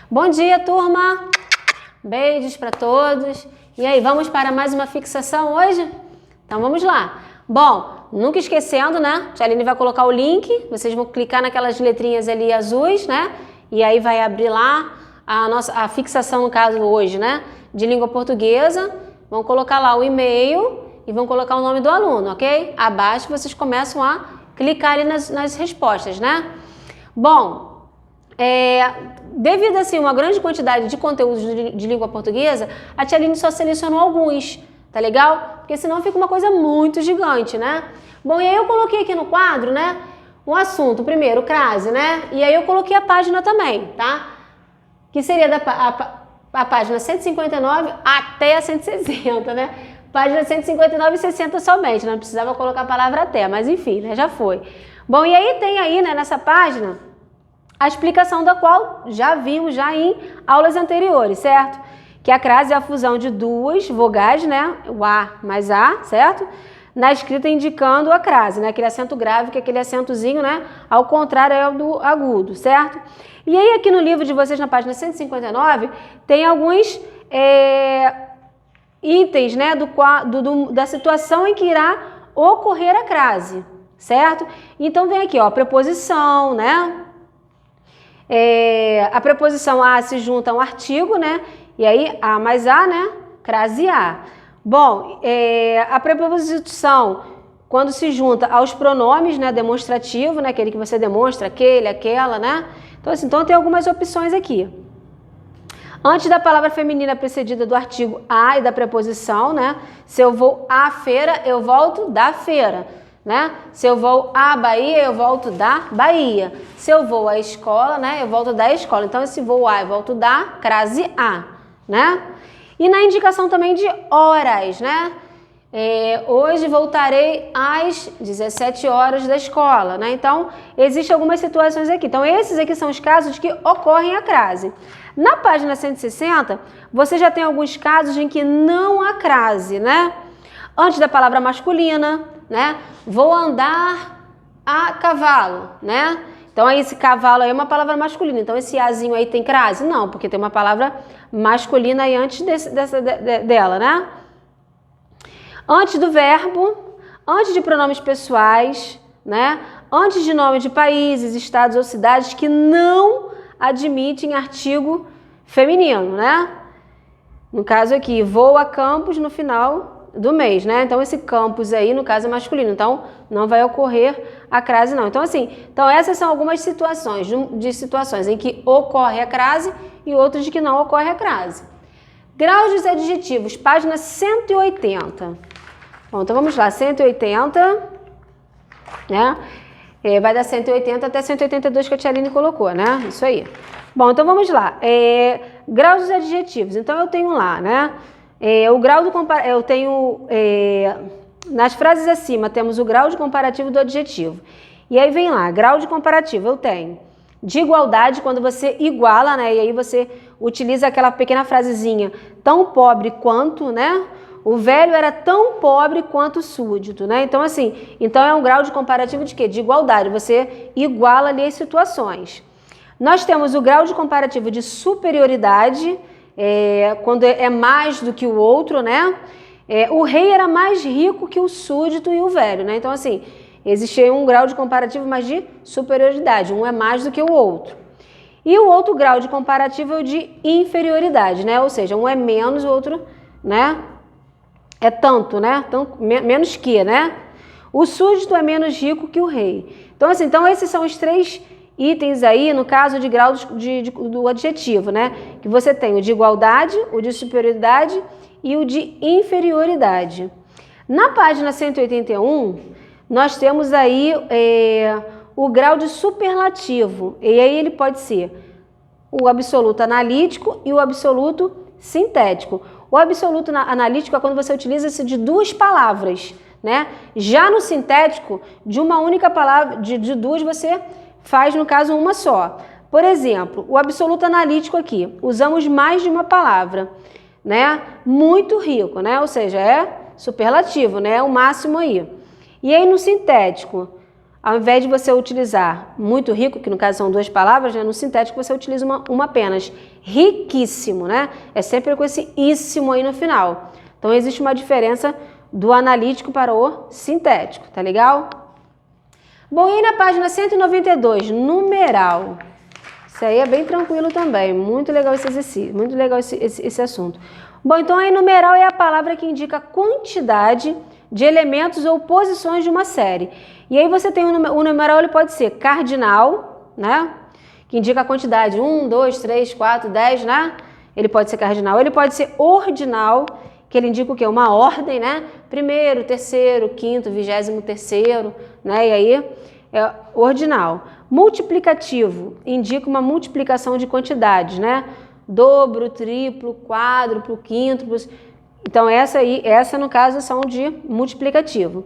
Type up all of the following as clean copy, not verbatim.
Bom dia, turma! Beijos para todos. E aí, vamos para mais uma fixação hoje? Então vamos lá. Bom, nunca esquecendo, né? A Aline vai colocar o link, vocês vão clicar naquelas letrinhas ali azuis, né? E aí vai abrir lá a fixação, no caso hoje, né? De língua portuguesa. Vão colocar lá o e-mail e vão colocar o nome do aluno, ok? Abaixo vocês começam a clicar ali nas respostas, né? Bom, devido assim uma grande quantidade de conteúdos de língua portuguesa, a Tia Aline só selecionou alguns, tá legal? Porque senão fica uma coisa muito gigante, né? Bom, e aí eu coloquei aqui no quadro, né, um assunto, primeiro, crase, né? E aí eu coloquei a página também, tá? Que seria a página 159 até a 160, né? Página 159 e 60 somente, não precisava colocar a palavra até, mas enfim, né, já foi. Bom, e aí tem aí, né, nessa página, a explicação da qual já vimos já em aulas anteriores, certo? Que a crase é a fusão de duas vogais, né? O A mais A, certo? Na escrita indicando a crase, né? Aquele acento grave, que é aquele acentozinho, né? Ao contrário é o do agudo, certo? E aí aqui no livro de vocês, na página 159, tem alguns itens, né? Da situação em que irá ocorrer a crase, certo? Então vem aqui, ó, preposição, né? A preposição a se junta a um artigo, né? E aí, a mais a, né? Crase a. Bom, a preposição, quando se junta aos pronomes, né? Demonstrativo, né? Aquele que você demonstra, aquele, aquela, né? Então, assim, tem algumas opções aqui. Antes da palavra feminina precedida do artigo a e da preposição, né? Se eu vou à feira, eu volto da feira. Né? Se eu vou à Bahia, eu volto da Bahia. Se eu vou à escola, né, eu volto da escola. Então, se vou a, eu volto da, crase a, né? E na indicação também de horas, né? Hoje voltarei às 17 horas da escola, né? Então, existem algumas situações aqui. Então, esses aqui são os casos que ocorrem a crase. Na página 160, você já tem alguns casos em que não há crase, né? Antes da palavra masculina, né? Vou andar a cavalo, né? Então, aí, esse cavalo aí é uma palavra masculina. Então, esse azinho aí tem crase? Não, porque tem uma palavra masculina aí antes dela, né? Antes do verbo, antes de pronomes pessoais, né? Antes de nome de países, estados ou cidades que não admitem artigo feminino, né? No caso aqui, vou a campus no final do mês, né? Então, esse campus aí, no caso, é masculino. Então, não vai ocorrer a crase, não. Então, assim, essas são algumas situações, de situações em que ocorre a crase e outras de que não ocorre a crase. Graus dos adjetivos, página 180. Bom, então vamos lá, 180, né? Vai dar 180 até 182 que a Tia Aline colocou, né? Isso aí. Bom, então vamos lá. Graus dos adjetivos. Então, eu tenho lá, né? O grau do eu tenho nas frases acima temos o grau de comparativo do adjetivo. E aí vem lá, grau de comparativo, eu tenho de igualdade, quando você iguala, né? E aí você utiliza aquela pequena frasezinha, tão pobre quanto, né? O velho era tão pobre quanto o súdito, né? Então, assim, é um grau de comparativo de quê? De igualdade, você iguala ali as situações. Nós temos o grau de comparativo de superioridade, quando é mais do que o outro, né? O rei era mais rico que o súdito e o velho, né? Então, assim, existe um grau de comparativo, mas de superioridade. Um é mais do que o outro. E o outro grau de comparativo é o de inferioridade, né? Ou seja, um é menos, o outro, né? É tanto, né? Menos que, né? O súdito é menos rico que o rei. Então, assim, esses são os três itens aí, no caso de grau do adjetivo, né? Que você tem o de igualdade, o de superioridade e o de inferioridade. Na página 181, nós temos aí o grau de superlativo. E aí ele pode ser o absoluto analítico e o absoluto sintético. O absoluto analítico é quando você utiliza-se de duas palavras, né? Já no sintético, de uma única palavra, de duas você faz, no caso, uma só. Por exemplo, o absoluto analítico aqui, usamos mais de uma palavra, né? Muito rico, né? Ou seja, é superlativo, né? É o máximo aí. E aí no sintético, ao invés de você utilizar muito rico, que no caso são 2 palavras, né, no sintético você utiliza uma apenas. Riquíssimo, né? É sempre com esse íssimo aí no final. Então existe uma diferença do analítico para o sintético, tá legal? Bom, e aí na página 192, numeral. Isso aí é bem tranquilo também, muito legal esse exercício, muito legal esse assunto. Bom, então aí numeral é a palavra que indica a quantidade de elementos ou posições de uma série. E aí você tem o numeral, ele pode ser cardinal, né? Que indica a quantidade 1, 2, 3, 4, 10, né? Ele pode ser cardinal. Ele pode ser ordinal, que ele indica o quê? Uma ordem, né? Primeiro, terceiro, quinto, 23º, né? E aí é ordinal. Multiplicativo indica uma multiplicação de quantidades, né? Dobro, triplo, quádruplo, quíntuplo. Então essa no caso são de multiplicativo.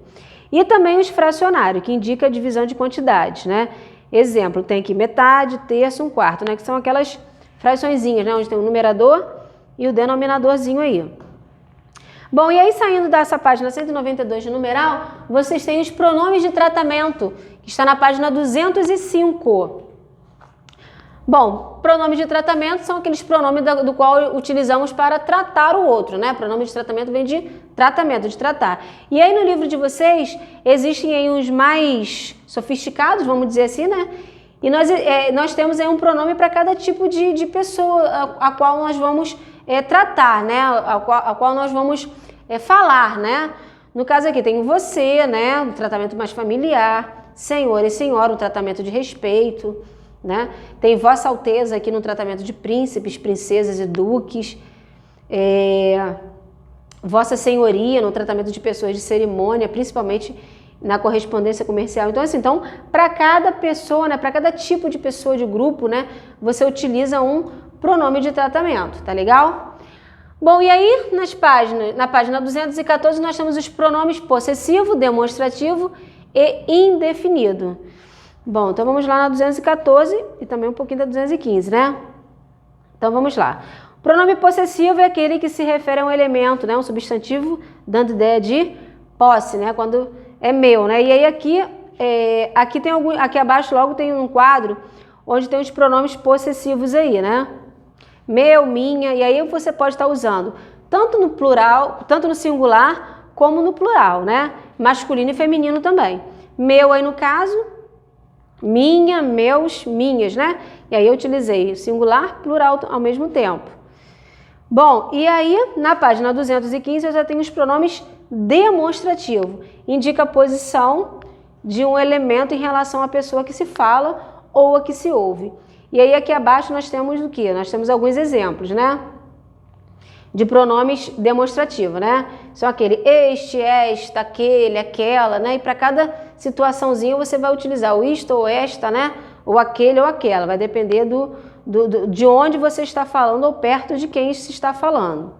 E também os fracionários, que indica a divisão de quantidades, né? Exemplo, tem aqui metade, terço, 1/4, né? Que são aquelas fraçõezinhas, né? Onde tem o numerador e o denominadorzinho aí. Bom, e aí saindo dessa página 192 de numeral, vocês têm os pronomes de tratamento, que está na página 205. Bom, pronomes de tratamento são aqueles pronomes do qual utilizamos para tratar o outro, né? Pronome de tratamento vem de tratamento, de tratar. E aí no livro de vocês existem aí uns mais sofisticados, vamos dizer assim, né? E nós temos aí um pronome para cada tipo de pessoa a qual nós vamos tratar, né? A qual nós vamos falar, né? No caso aqui tem o você, né? Um tratamento mais familiar, senhor e senhora, um tratamento de respeito, né? Tem Vossa Alteza aqui no tratamento de príncipes, princesas e duques, Vossa Senhoria no tratamento de pessoas de cerimônia, principalmente na correspondência comercial. Então, assim, para cada pessoa, né, para cada tipo de pessoa de grupo, né, você utiliza um pronome de tratamento, tá legal? Bom, e aí na página 214 nós temos os pronomes possessivo, demonstrativo e indefinido. Bom, então vamos lá na 214 e também um pouquinho da 215, né? Então vamos lá. O pronome possessivo é aquele que se refere a um elemento, né? Um substantivo, dando ideia de posse, né? Quando é meu, né? E aí aqui abaixo logo tem um quadro onde tem os pronomes possessivos aí, né? Meu, minha, e aí você pode estar usando tanto no plural, tanto no singular como no plural, né? Masculino e feminino também. Meu aí no caso, minha, meus, minhas, né? E aí eu utilizei singular, plural ao mesmo tempo. Bom, e aí na página 215 eu já tenho os pronomes demonstrativo. Indica a posição de um elemento em relação à pessoa que se fala ou a que se ouve. E aí aqui abaixo nós temos o quê? Nós temos alguns exemplos, né? De pronomes demonstrativos, né? São aquele este, esta, aquele, aquela, né? E para cada situaçãozinha você vai utilizar o isto ou esta, né? Ou aquele ou aquela. Vai depender de onde você está falando ou perto de quem se está falando.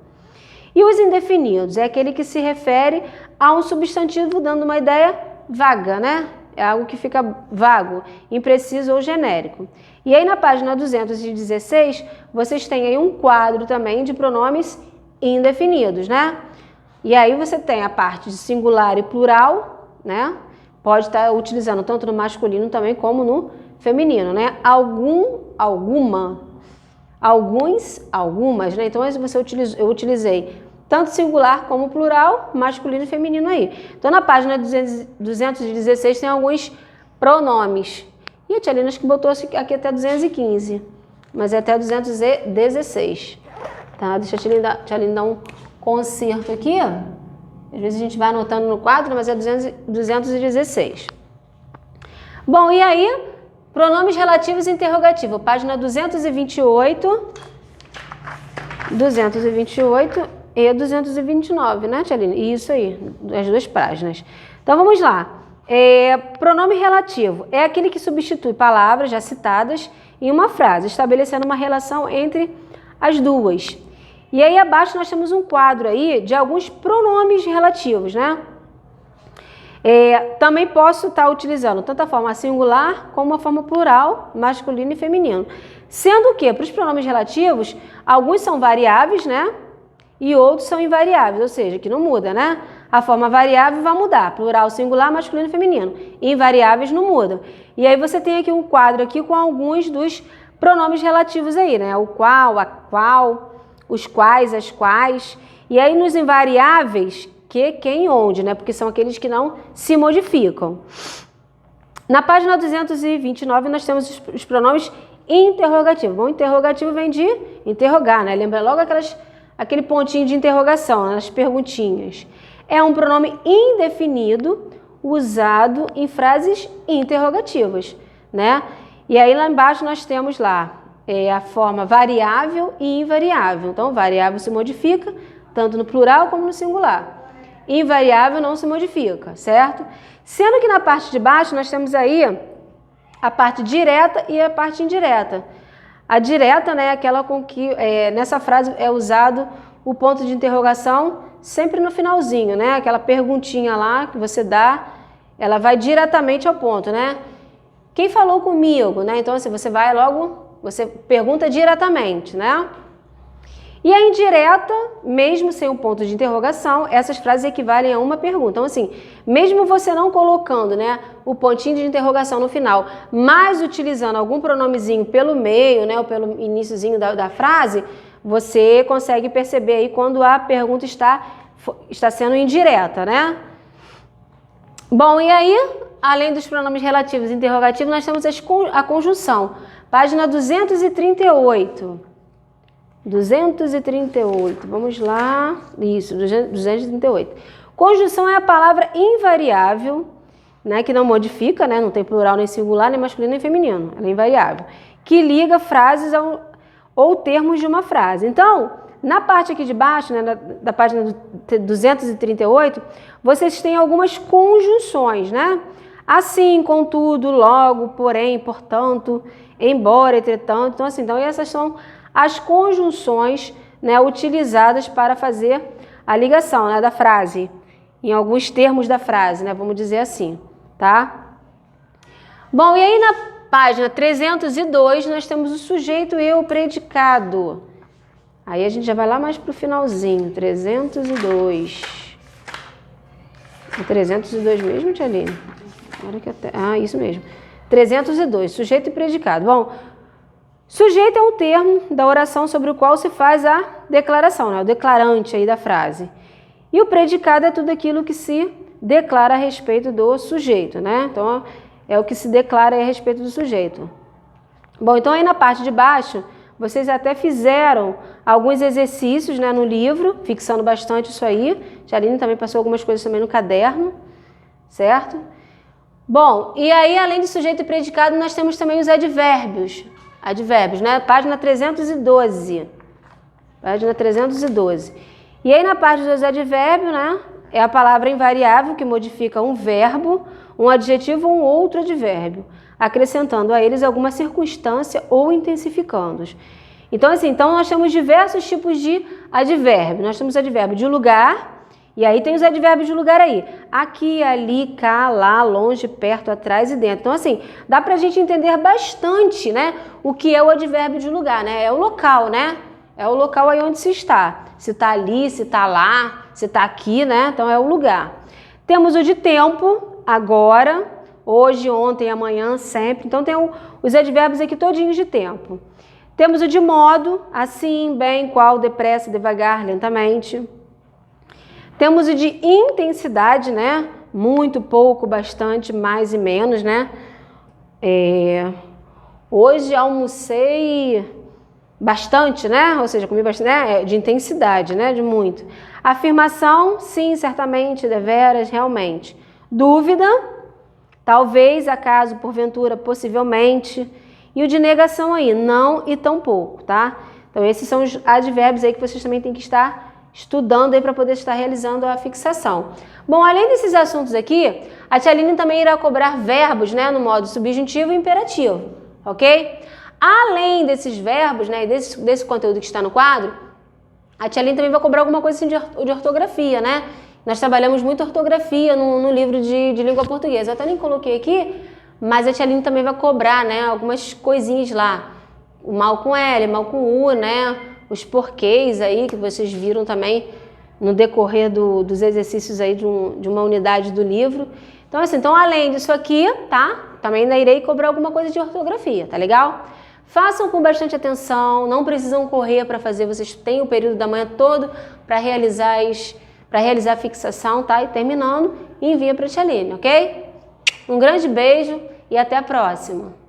E os indefinidos é aquele que se refere a um substantivo dando uma ideia vaga, né? É algo que fica vago, impreciso ou genérico. E aí na página 216, vocês têm aí um quadro também de pronomes indefinidos, né? E aí você tem a parte de singular e plural, né? Pode estar utilizando tanto no masculino também como no feminino, né? Alguma, alguns, algumas, né? Então eu utilizei tanto singular como plural, masculino e feminino aí. Então, na página 216 tem alguns pronomes. E a Tia Lina acho que botou aqui até 215, mas é até 216. Tá? Deixa a Tia Lina dar um conserto aqui. Às vezes a gente vai anotando no quadro, mas é 216. Bom, e aí, pronomes relativos e interrogativo. Página 228 e 229, né, Tia Aline? Isso aí, as duas páginas. Então, vamos lá. Pronome relativo é aquele que substitui palavras já citadas em uma frase, estabelecendo uma relação entre as duas. E aí, abaixo, nós temos um quadro aí de alguns pronomes relativos, né? Também posso estar utilizando tanto a forma singular como a forma plural, masculino e feminino. Sendo que, para os pronomes relativos, alguns são variáveis, né? E outros são invariáveis, ou seja, que não muda, né? a forma variável vai mudar, plural, singular, masculino e feminino. Invariáveis não mudam. E aí você tem aqui um quadro aqui com alguns dos pronomes relativos aí, né? O qual, a qual, os quais, as quais. E aí nos invariáveis, que, quem, onde, né? Porque são aqueles que não se modificam. Na página 229 nós temos os pronomes interrogativos. Bom, interrogativo vem de interrogar, né? Lembra logo aquele pontinho de interrogação, né? As perguntinhas. É um pronome indefinido usado em frases interrogativas, né? E aí lá embaixo nós temos lá a forma variável e invariável. Então, variável se modifica tanto no plural como no singular. Invariável não se modifica, certo? Sendo que na parte de baixo nós temos aí a parte direta e a parte indireta. A direta, né, é aquela com que nessa frase é usado o ponto de interrogação sempre no finalzinho, né? Aquela perguntinha lá que você dá, ela vai diretamente ao ponto, né? Quem falou comigo, né? Então, assim, você vai logo, você pergunta diretamente, né? E a indireta, mesmo sem um ponto de interrogação, essas frases equivalem a uma pergunta. Então, assim, mesmo você não colocando, né, o pontinho de interrogação no final, mas utilizando algum pronomezinho pelo meio, né, ou pelo iniciozinho da frase, você consegue perceber aí quando a pergunta está sendo indireta, né? Bom, e aí, além dos pronomes relativos e interrogativos, nós temos a conjunção. Página 238. 238, vamos lá. Isso, 238. Conjunção é a palavra invariável, né, que não modifica, né, não tem plural nem singular, nem masculino nem feminino, ela é invariável, que liga frases ou termos de uma frase. Então, na parte aqui de baixo, né, da página 238, vocês têm algumas conjunções, né? Assim, contudo, logo, porém, portanto, embora, entretanto. Então, assim, essas são as conjunções, né, utilizadas para fazer a ligação, né, da frase, em alguns termos da frase, né, vamos dizer assim, tá? Bom, e aí na página 302 nós temos o sujeito e o predicado. Aí a gente já vai lá mais para o finalzinho, 302. É 302 mesmo, Tia Aline? Isso mesmo. 302, sujeito e predicado. Bom, sujeito é um termo da oração sobre o qual se faz a declaração, né? O declarante aí da frase. E o predicado é tudo aquilo que se declara a respeito do sujeito, né? Então, é o que se declara a respeito do sujeito. Bom, então aí na parte de baixo, vocês até fizeram alguns exercícios, né, no livro, fixando bastante isso aí. Jaline também passou algumas coisas também no caderno, certo? Bom, e aí além de sujeito e predicado, nós temos também os advérbios. Advérbios, né? Página 312. Página 312. E aí na parte dos advérbios, né? É a palavra invariável que modifica um verbo, um adjetivo ou um outro advérbio, acrescentando a eles alguma circunstância ou intensificando-os. Então, assim, nós temos diversos tipos de advérbio. Nós temos advérbio de lugar, e aí tem os advérbios de lugar aí. Aqui, ali, cá, lá, longe, perto, atrás e dentro. Então, assim, dá pra gente entender bastante, né, o que é o advérbio de lugar, né? É o local, né? É o local aí onde se está. Se está ali, se está lá, se está aqui, né? Então, é o lugar. Temos o de tempo, agora, hoje, ontem, amanhã, sempre. Então, tem os advérbios aqui todinhos de tempo. Temos o de modo, assim, bem, qual, depressa, devagar, lentamente. Temos o de intensidade, né? Muito, pouco, bastante, mais e menos, né? Hoje almocei bastante, né? Ou seja, comi bastante, né? De intensidade, né? De muito. Afirmação, sim, certamente, deveras, realmente. Dúvida, talvez, acaso, porventura, possivelmente. E o de negação aí, não e tampouco, tá? Então, esses são os advérbios aí que vocês também têm que estar estudando aí para poder estar realizando a fixação. Bom, além desses assuntos aqui, a tia Aline também irá cobrar verbos, né, no modo subjuntivo e imperativo, ok? Além desses verbos, né, e desse conteúdo que está no quadro, a tia Aline também vai cobrar alguma coisa assim de ortografia, né? Nós trabalhamos muito ortografia no livro de língua portuguesa. Eu até nem coloquei aqui, mas a tia Aline também vai cobrar, né, algumas coisinhas lá. O mal com L, mal com U, né? Os porquês aí que vocês viram também no decorrer dos exercícios aí de uma unidade do livro. Então, assim, além disso aqui, tá? Também ainda irei cobrar alguma coisa de ortografia, tá legal? Façam com bastante atenção, não precisam correr para fazer, vocês têm o período da manhã todo para realizar a fixação, tá? E terminando, envia para a Tia Aline, ok? Um grande beijo e até a próxima!